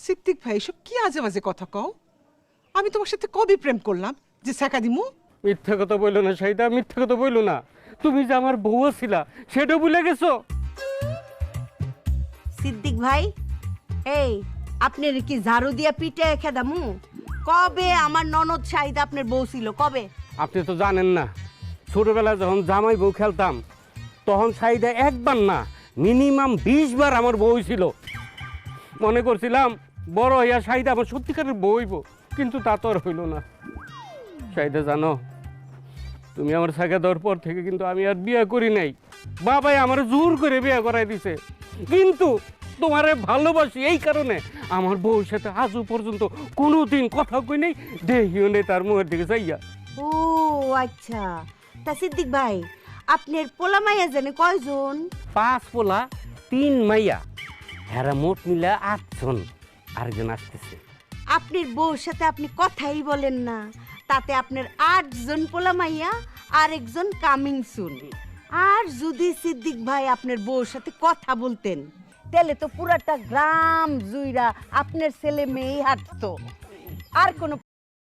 সিদ্দিক ভাই এসব কি আজে বাজে কথা কও? আমি তোমার সাথে কবে প্রেম করলাম যে ছেকা দিমু? মিথ্যা কথা বললো না শাহিদা, মিথ্যা কথা বললো না। তুমি যে আমার বউ ছিলা সেটা ভুলে গেছো। সিদ্দিক ভাই, এই আপনার কি ঝাড়ু দিয়া পিঠে খেদামু? কবে আমার ননদ শাহিদা আপনার বউ ছিল কবে? আপনি তো জানেন না, ছোটবেলায় যখন জামাই বউ খেলতাম তখন শাহিদা একবার না মিনিমাম 20 বার আমার বউ ছিল। মনে করছিলাম বড় হইয়া শাহিদা আমার সত্যিকারের বউ হইব, কিন্তু তা তো আর হইল না। শাহিদা জানো, তুমি আমার সাকা দেওয়ার পর থেকে কিন্তু আমি আর বিয়ে করি নাই। বাবাই আমার জোর করে বিয়ে করাই দিছে, কিন্তু তোমারে ভালোবাসি এই কারণে আমার বউর সাথে আজও পর্যন্ত কোনোদিন কথা কই নেই, দেখিও নেই তার মুখের দিকে যাইয়া। ও আচ্ছা, তা সিদ্দিক ভাই আপনার পোলা মাইয়া জানে কয়জন? 5 পোলা 3 মাইয়া, হেরা মোট মিলা 8 জন। আরেকজন আসতেছে। আপনার বউর সাথে আপনি কথাই বলেন না, তাতে আপনার 8 জন পোলা মাইয়া আর একজন কামিং সুন। আর যদি সিদ্দিক ভাই আপনার বউর সাথে কথা বলতেন তাহলে তো পুরাটা গ্রাম জুইরা আপনার ছেলে মেয়ে হাঁটতো, আর কোনো